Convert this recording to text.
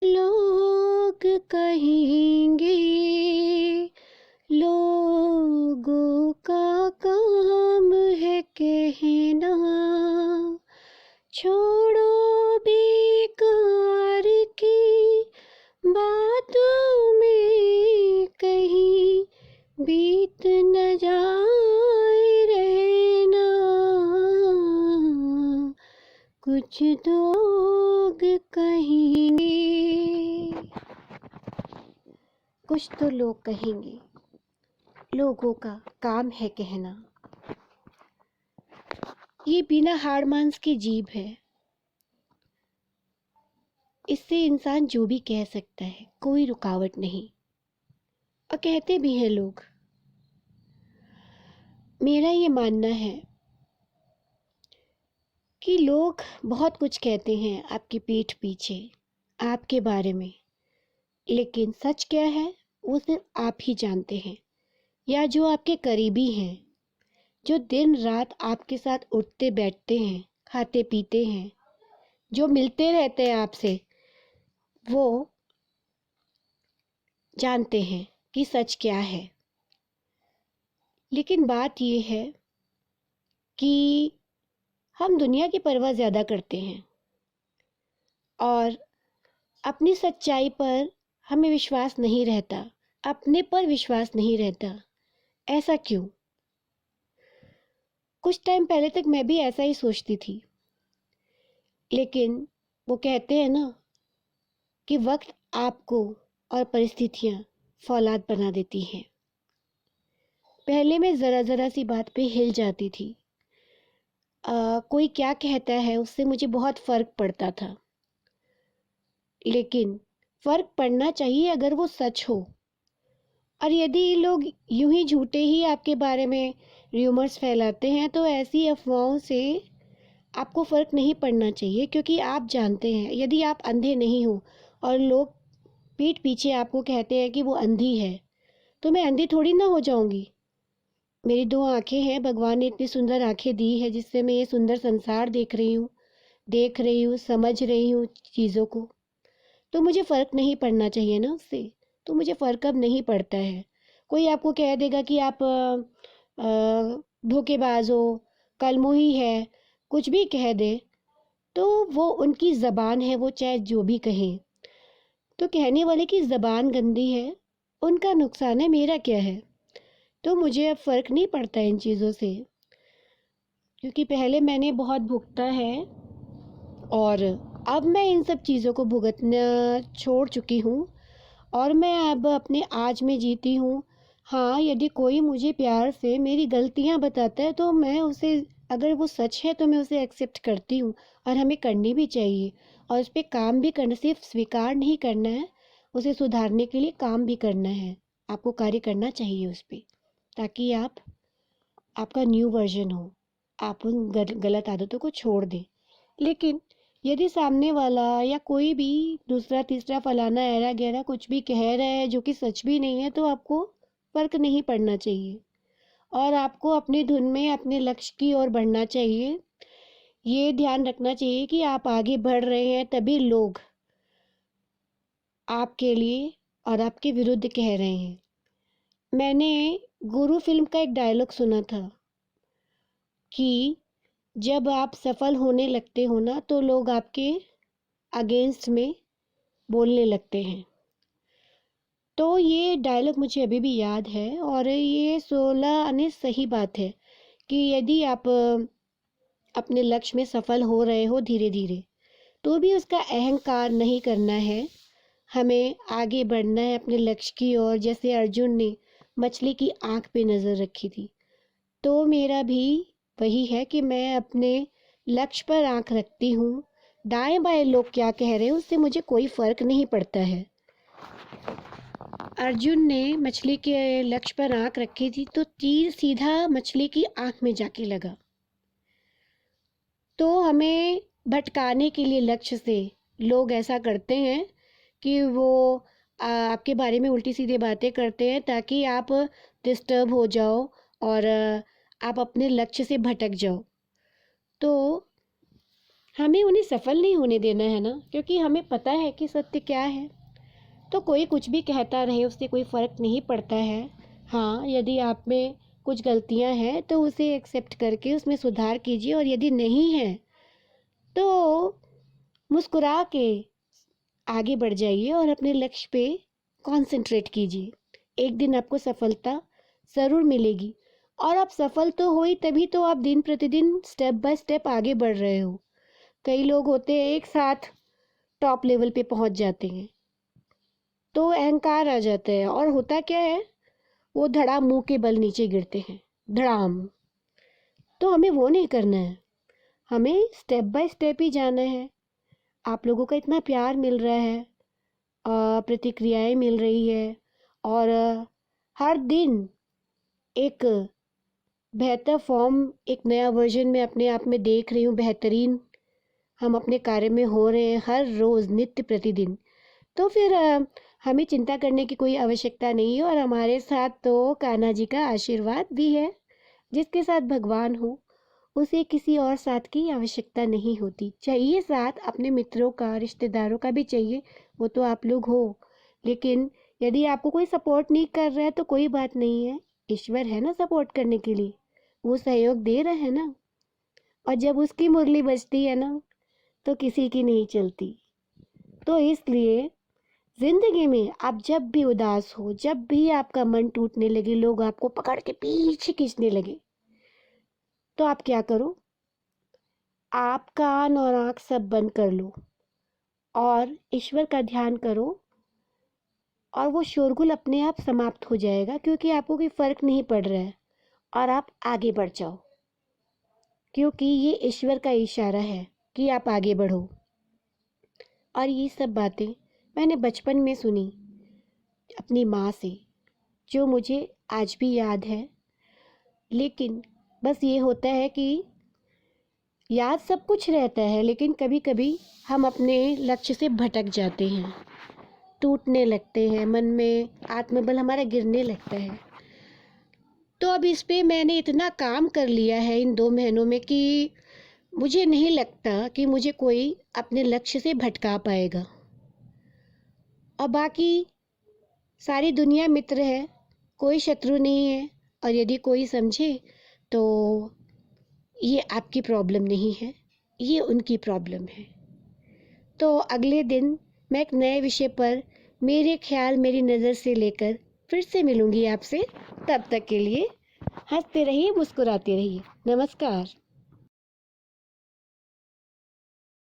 लोग कहेंगे, लोगों का काम है कहना, छोड़ो बेकार की बातों में कहीं बीत न जाए रहना। कुछ लोग कहेंगे, कुछ तो लोग कहेंगे, लोगों का काम है कहना। ये बिना हाड़ मांस की जीभ है, इससे इंसान जो भी कह सकता है, कोई रुकावट नहीं। और कहते भी हैं लोग। मेरा ये मानना है कि लोग बहुत कुछ कहते हैं आपकी पीठ पीछे, आपके बारे में, लेकिन सच क्या है वो सिर्फ आप ही जानते हैं, या जो आपके करीबी हैं, जो दिन रात आपके साथ उठते बैठते हैं, खाते पीते हैं, जो मिलते रहते हैं आपसे, वो जानते हैं कि सच क्या है। लेकिन बात ये है कि हम दुनिया की परवाह ज़्यादा करते हैं और अपनी सच्चाई पर हमें विश्वास नहीं रहता, अपने पर विश्वास नहीं रहता। ऐसा क्यों? कुछ टाइम पहले तक मैं भी ऐसा ही सोचती थी, लेकिन वो कहते हैं ना कि वक्त आपको और परिस्थितियाँ फौलाद बना देती हैं। पहले मैं ज़रा ज़रा सी बात पे हिल जाती थी। कोई क्या कहता है उससे मुझे बहुत फ़र्क पड़ता था, लेकिन फ़र्क पड़ना चाहिए अगर वो सच हो। और यदि लोग यूं ही झूठे ही आपके बारे में र्यूमर्स फैलाते हैं तो ऐसी अफवाहों से आपको फ़र्क नहीं पड़ना चाहिए, क्योंकि आप जानते हैं यदि आप अंधे नहीं हो और लोग पीठ पीछे आपको कहते हैं कि वो अंधी है, तो मैं अंधी थोड़ी ना हो जाऊंगी। मेरी दो आंखें हैं, भगवान ने इतनी सुंदर आंखें दी है जिससे मैं ये सुंदर संसार देख रही हूँ, समझ रही हूँ चीज़ों को। तो मुझे फ़र्क नहीं पड़ना चाहिए ना उससे। तो मुझे फ़र्क अब नहीं पड़ता है। कोई आपको कह देगा कि आप धोखेबाज हो, कलमुही है, कुछ भी कह दे, तो वो उनकी ज़बान है, वो चाहे जो भी कहें। तो कहने वाले की ज़बान गंदी है, उनका नुकसान है, मेरा क्या है। तो मुझे अब फ़र्क नहीं पड़ता इन चीज़ों से, क्योंकि पहले मैंने बहुत भुगता है और अब मैं इन सब चीज़ों को भुगतना छोड़ चुकी हूँ और मैं अब अपने आज में जीती हूँ। हाँ, यदि कोई मुझे प्यार से मेरी गलतियाँ बताता है तो मैं उसे, अगर वो सच है तो मैं उसे एक्सेप्ट करती हूँ, और हमें करनी भी चाहिए और उस पर काम भी करना, सिर्फ स्वीकार नहीं करना है, उसे सुधारने के लिए काम भी करना है। आपको कार्य करना चाहिए उस पर, ताकि आपका न्यू वर्जन हो, आप उन गलत आदतों को छोड़ दें। लेकिन यदि सामने वाला या कोई भी दूसरा तीसरा फलाना ऐरा गैरा कुछ भी कह रहा है जो कि सच भी नहीं है, तो आपको फर्क नहीं पड़ना चाहिए और आपको अपनी धुन में अपने लक्ष्य की ओर बढ़ना चाहिए। ये ध्यान रखना चाहिए कि आप आगे बढ़ रहे हैं, तभी लोग आपके लिए और आपके विरुद्ध कह रहे हैं। मैंने गुरु फिल्म का एक डायलॉग सुना था कि जब आप सफल होने लगते हो ना तो लोग आपके अगेंस्ट में बोलने लगते हैं। तो ये डायलॉग मुझे अभी भी याद है और ये 16 आने सही बात है कि यदि आप अपने लक्ष्य में सफल हो रहे हो धीरे धीरे, तो भी उसका अहंकार नहीं करना है। हमें आगे बढ़ना है अपने लक्ष्य की ओर। जैसे अर्जुन ने मछली की आंख पे नज़र रखी थी, तो मेरा भी वही है कि मैं अपने लक्ष्य पर आंख रखती हूँ। दाएं बाएं लोग क्या कह रहे हैं उससे मुझे कोई फर्क नहीं पड़ता है। अर्जुन ने मछली के लक्ष्य पर आंख रखी थी तो तीर सीधा मछली की आंख में जाके लगा। तो हमें भटकाने के लिए लक्ष्य से लोग ऐसा करते हैं कि वो आपके बारे में उल्टी सीधी बातें करते हैं ताकि आप डिस्टर्ब हो जाओ और आप अपने लक्ष्य से भटक जाओ। तो हमें उन्हें सफल नहीं होने देना है ना, क्योंकि हमें पता है कि सत्य क्या है। तो कोई कुछ भी कहता रहे उससे कोई फ़र्क नहीं पड़ता है। हाँ, यदि आप में कुछ गलतियां हैं तो उसे एक्सेप्ट करके उसमें सुधार कीजिए, और यदि नहीं है तो मुस्कुरा के आगे बढ़ जाइए और अपने लक्ष्य पे कंसंट्रेट कीजिए। एक दिन आपको सफलता ज़रूर मिलेगी, और आप सफल तो हो ही तभी तो आप दिन प्रतिदिन स्टेप बाय स्टेप आगे बढ़ रहे हो। कई लोग होते हैं एक साथ टॉप लेवल पे पहुंच जाते हैं तो अहंकार आ जाता है, और होता क्या है, वो धड़ाम मुंह के बल नीचे गिरते हैं, धड़ाम। तो हमें वो नहीं करना है, हमें स्टेप बाय स्टेप ही जाना है। आप लोगों का इतना प्यार मिल रहा है, प्रतिक्रियाएं मिल रही है, और हर दिन एक बेहतर फॉर्म, एक नया वर्जन में अपने आप में देख रही हूँ, बेहतरीन हम अपने कार्य में हो रहे हैं हर रोज़ नित्य प्रतिदिन। तो फिर हमें चिंता करने की कोई आवश्यकता नहीं है, और हमारे साथ तो कान्हा जी का आशीर्वाद भी है। जिसके साथ भगवान हो उसे किसी और साथ की आवश्यकता नहीं होती। चाहिए साथ अपने मित्रों का, रिश्तेदारों का भी चाहिए, वो तो आप लोग हो। लेकिन यदि आपको कोई सपोर्ट नहीं कर रहा है तो कोई बात नहीं है, ईश्वर है ना सपोर्ट करने के लिए, वो सहयोग दे रहा है ना। और जब उसकी मुरली बजती है ना तो किसी की नहीं चलती। तो इसलिए जिंदगी में आप जब भी उदास हो, जब भी आपका मन टूटने लगे, लोग आपको पकड़ के पीछे खींचने लगे, तो आप क्या करो, आप कान और आँख सब बंद कर लो और ईश्वर का ध्यान करो, और वो शोरगुल अपने आप समाप्त हो जाएगा, क्योंकि आपको कोई फर्क नहीं पड़ रहा है, और आप आगे बढ़ जाओ, क्योंकि ये ईश्वर का इशारा है कि आप आगे बढ़ो। और ये सब बातें मैंने बचपन में सुनी अपनी माँ से, जो मुझे आज भी याद है। लेकिन बस ये होता है कि याद सब कुछ रहता है, लेकिन कभी कभी हम अपने लक्ष्य से भटक जाते हैं, टूटने लगते हैं, मन में आत्मबल हमारा गिरने लगता है। तो अब इस पे मैंने इतना काम कर लिया है इन 2 महीनों में कि मुझे नहीं लगता कि मुझे कोई अपने लक्ष्य से भटका पाएगा। और बाकी सारी दुनिया मित्र है, कोई शत्रु नहीं है। और यदि कोई समझे तो ये आपकी प्रॉब्लम नहीं है, ये उनकी प्रॉब्लम है। तो अगले दिन मैं एक नए विषय पर, मेरे ख्याल मेरी नज़र से लेकर फिर से मिलूंगी आपसे। तब तक के लिए हंसते रहिए, मुस्कुराते रहिए। नमस्कार।